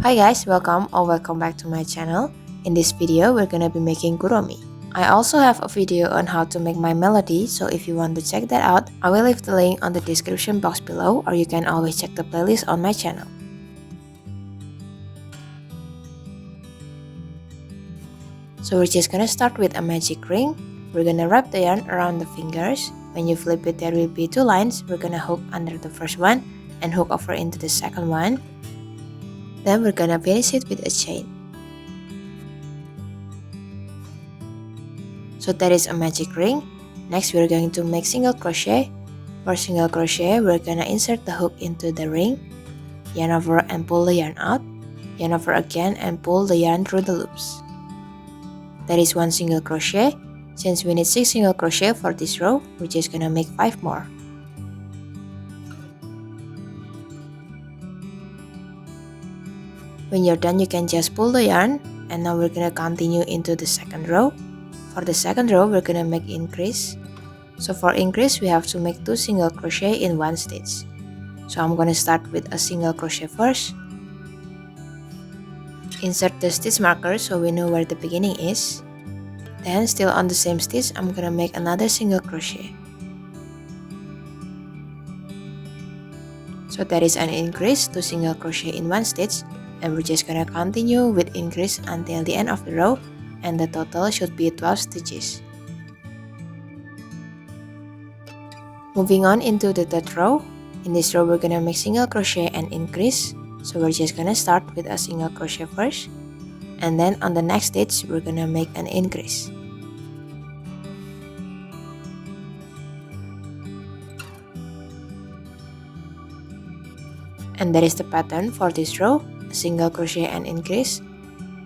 Hi guys, welcome back to my channel. In this video, we're gonna be making Kuromi. I also have a video on how to make my melody, so if you want to check that out, I will leave the link on the description box below, or you can always check the playlist on my channel. So we're just gonna start with a magic ring. We're gonna wrap the yarn around the fingers. When you flip it, there will be two lines. We're gonna hook under the first one and hook over into the second one. Then we're gonna finish it with a chain. So that is a magic ring. Next we're going to make single crochet. For single crochet, we're gonna insert the hook into the ring, yarn over and pull the yarn out, yarn over again and pull the yarn through the loops. That is one single crochet. Since we need 6 single crochet for this row, we're just gonna make 5 more. When you're done, you can just pull the yarn, and now we're gonna continue into the second row. For the second row, we're gonna make increase. So for increase, we have to make 2 single crochet in one stitch. So I'm gonna start with a single crochet first. Insert the stitch marker so we know where the beginning is. Then still on the same stitch, I'm gonna make another single crochet. So that is an increase, 2 single crochet in one stitch, and we're just gonna continue with increase until the end of the row, and the total should be 12 stitches. Moving on into the third row. In this row, we're gonna make single crochet and increase. So we're just gonna start with a single crochet first, and then on the next stitch, we're gonna make an increase. And that is the pattern for this row, a single crochet and increase.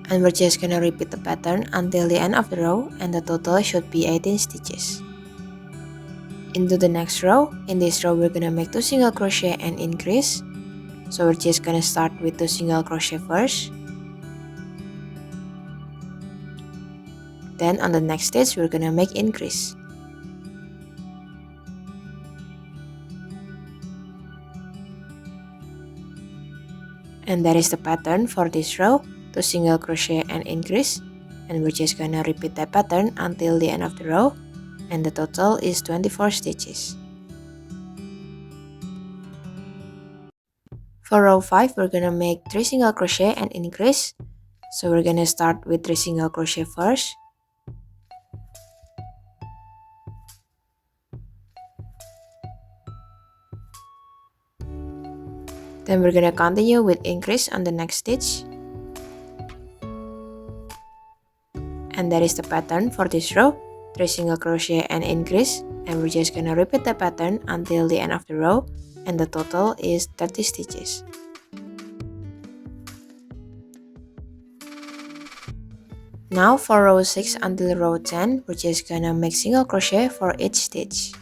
And we're just gonna repeat the pattern until the end of the row, and the total should be 18 stitches. Into the next row. In this row, we're gonna make 2 single crochet and increase. So we're just gonna start with 2 single crochet first. Then on the next stitch, we're gonna make increase. And that is the pattern for this row, 2 single crochet and increase. And we're just gonna repeat that pattern until the end of the row, and the total is 24 stitches. For row 5, we're gonna make 3 single crochet and increase. So we're gonna start with 3 single crochet first. Then we're gonna continue with increase on the next stitch. And that is the pattern for this row, 3 single crochet and increase, and we're just gonna repeat the pattern until the end of the row, and the total is 30 stitches. Now for row 6 until row 10, we're just gonna make single crochet for each stitch.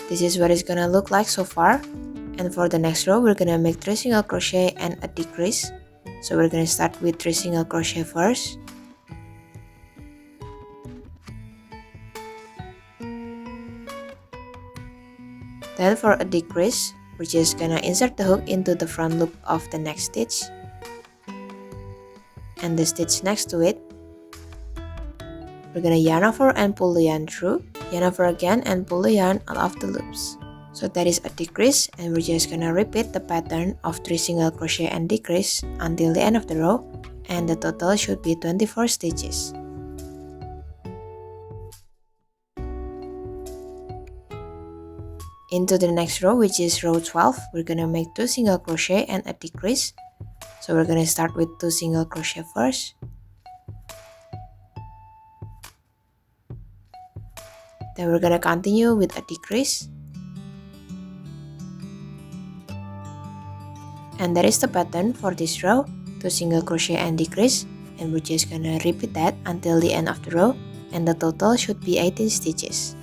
This is what it's gonna look like so far. And for the next row, we're gonna make 3 single crochet and a decrease. So we're gonna start with 3 single crochet first. Then for a decrease, we're just gonna insert the hook into the front loop of the next stitch, and the stitch next to it. We're gonna yarn over and pull the yarn through, yarn over again and pull the yarn out of the loops. So that is a decrease, and we're just gonna repeat the pattern of 3 single crochet and decrease until the end of the row, and the total should be 24 stitches. Into the next row, which is row 12, we're gonna make 2 single crochet and a decrease. So we're gonna start with 2 single crochet first. Then we're gonna continue with a decrease. And that is the pattern for this row, 2 single crochet and decrease, and we're just gonna repeat that until the end of the row, and the total should be 18 stitches.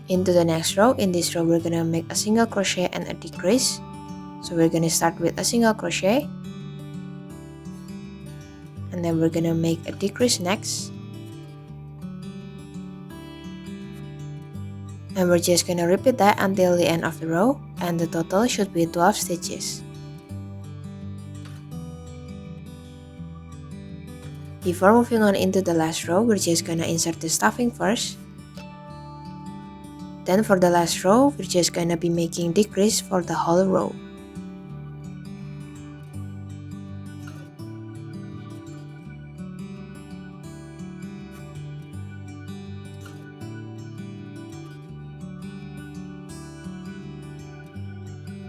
Into the next row. In this row, we're gonna make a single crochet and a decrease. So we're gonna start with a single crochet, and then we're gonna make a decrease next. And we're just gonna repeat that until the end of the row, and the total should be 12 stitches. Before moving on into the last row, we're just gonna insert the stuffing first. Then for the last row, we're just gonna be making decrease for the whole row.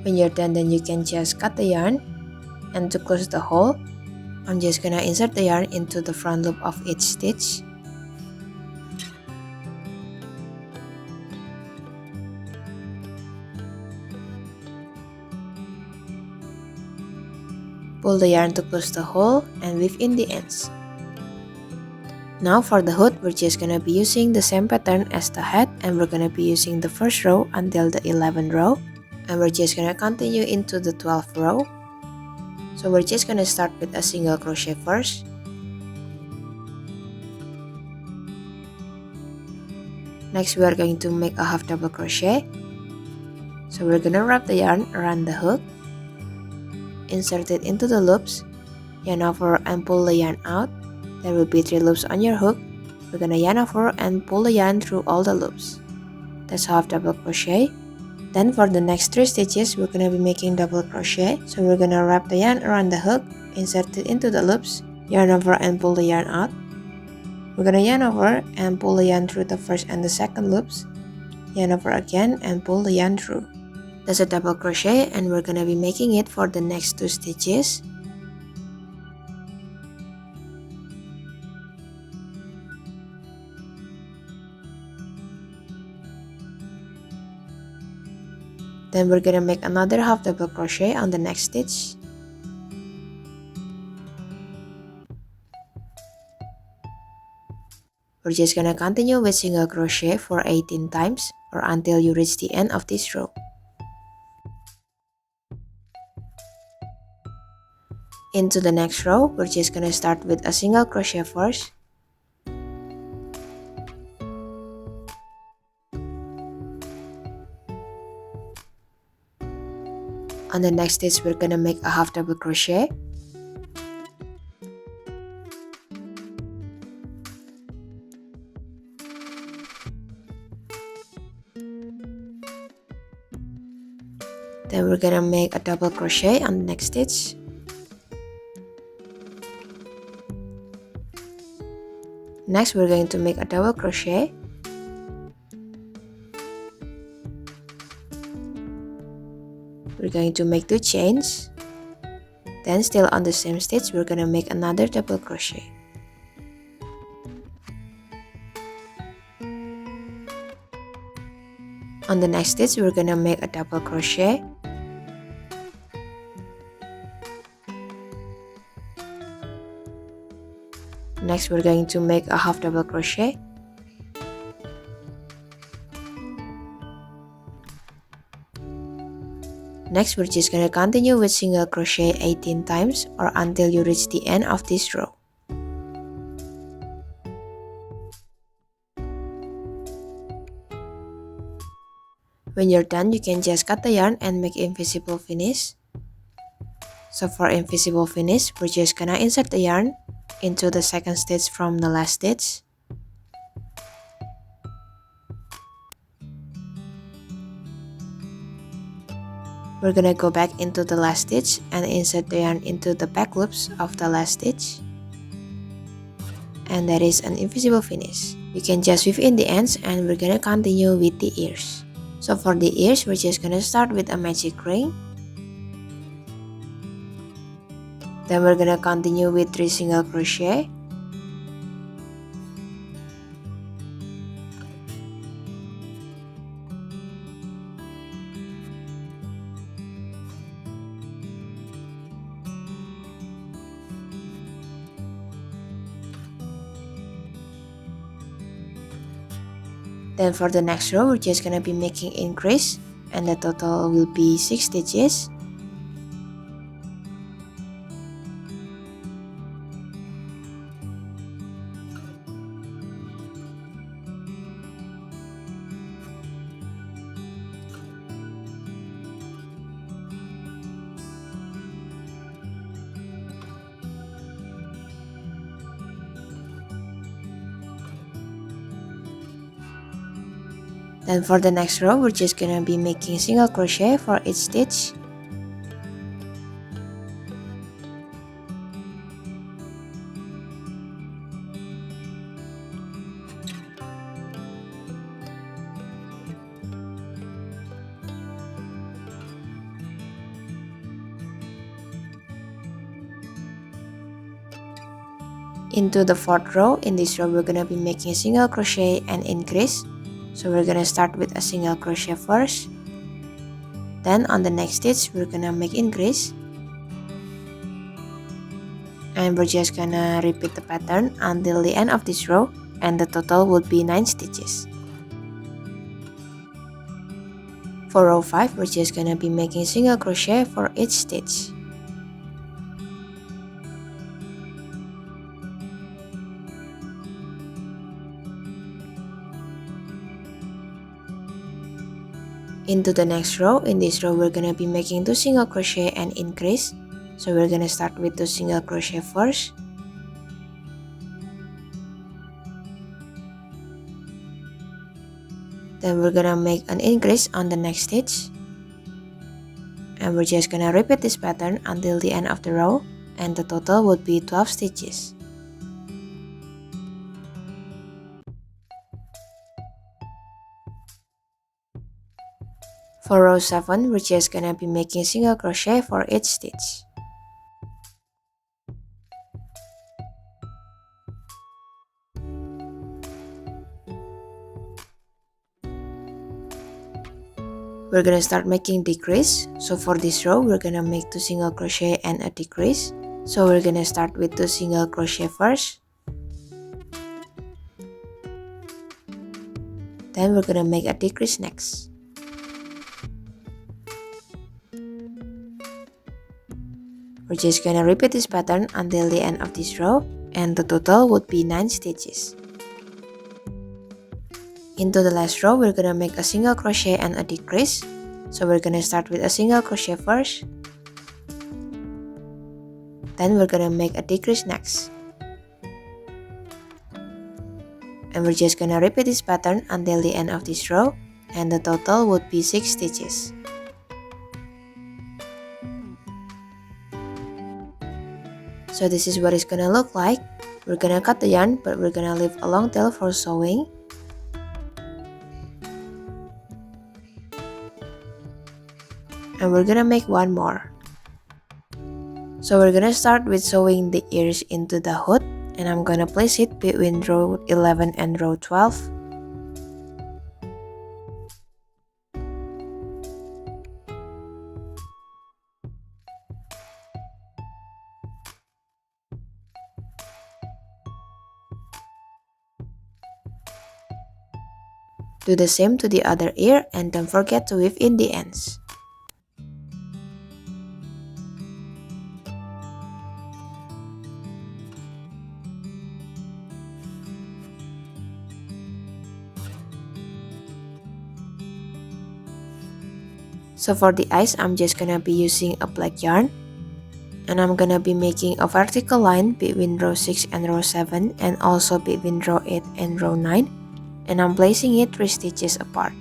When you're done, then you can just cut the yarn, and to close the hole, I'm just gonna insert the yarn into the front loop of each stitch. Pull the yarn to close the hole and weave in the ends. Now for the hood, we're just gonna be using the same pattern as the head, and we're gonna be using the first row until the 11th row, and we're just gonna continue into the 12th row. So we're just gonna start with a single crochet first. Next we are going to make a half double crochet. So we're gonna wrap the yarn around the hook, insert it into the loops, yarn over and pull the yarn out. There will be 3 loops on your hook. We're gonna yarn over and pull the yarn through all the loops. That's half double crochet. Then for the next 3 stitches, we're gonna be making double crochet. So we're gonna wrap the yarn around the hook, insert it into the loops, yarn over and pull the yarn out. We're gonna yarn over and pull the yarn through the first and the second loops, yarn over again and pull the yarn through. That's a double crochet, and we're gonna be making it for the next 2 stitches. Then we're gonna make another half double crochet on the next stitch. We're just gonna continue with single crochet for 18 times or until you reach the end of this row. Into the next row, we're just gonna start with a single crochet first. On the next stitch, we're gonna make a half double crochet. Then we're gonna make a double crochet on the next stitch. Next, we're going to make a double crochet. We're going to make 2 chains. Then still on the same stitch, we're gonna make another double crochet. On the next stitch, we're gonna make a double crochet. Next, we're going to make a half double crochet. Next, we're just gonna continue with single crochet 18 times or until you reach the end of this row. When you're done, you can just cut the yarn and make invisible finish. So for invisible finish, we're just gonna insert the yarn into the second stitch from the last stitch. We're gonna go back into the last stitch and insert the yarn into the back loops of the last stitch. And that is an invisible finish. You can just weave in the ends, and we're gonna continue with the ears. So for the ears, we're just gonna start with a magic ring. Then we're gonna continue with 3 single crochet. Then for the next row, we're just gonna be making increase, and the total will be 6 stitches. Then for the next row, we're just gonna be making single crochet for each stitch. Into the fourth row, in this row we're gonna be making single crochet and increase. So we're gonna start with a single crochet first. Then on the next stitch we're gonna make increase. And we're just gonna repeat the pattern until the end of this row, and the total would be 9 stitches. For row 5, we're just gonna be making single crochet for each stitch. Into the next row, in this row we're gonna be making 2 single crochet and increase. So we're gonna start with 2 single crochet first. Then we're gonna make an increase on the next stitch. And we're just gonna repeat this pattern until the end of the row, and the total would be 12 stitches. For row 7, we're just gonna be making single crochet for each stitch. We're gonna start making decrease. So for this row, we're gonna make 2 single crochet and a decrease. So we're gonna start with 2 single crochet first. Then we're gonna make a decrease next. We're just gonna repeat this pattern until the end of this row, and the total would be 9 stitches. Into the last row, we're gonna make a single crochet and a decrease. So we're gonna start with a single crochet first. Then we're gonna make a decrease next. And we're just gonna repeat this pattern until the end of this row, and the total would be 6 stitches. So this is what it's gonna look like. We're gonna cut the yarn, but we're gonna leave a long tail for sewing. And we're gonna make one more. So we're gonna start with sewing the ears into the hood, and I'm gonna place it between row 11 and row 12. Do the same to the other ear, and don't forget to weave in the ends. So for the eyes, I'm just gonna be using a black yarn, and I'm gonna be making a vertical line between row 6 and row 7, and also between row 8 and row 9, and I'm placing it 3 stitches apart.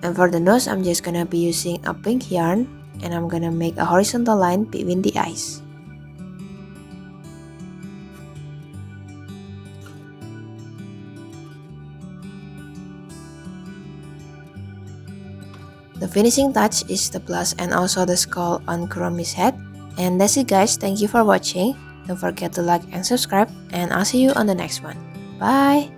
And for the nose, I'm just gonna be using a pink yarn, and I'm gonna make a horizontal line between the eyes. The finishing touch is the plus and also the skull on Kuromi's head. And that's it guys, thank you for watching. Don't forget to like and subscribe, and I'll see you on the next one. Bye!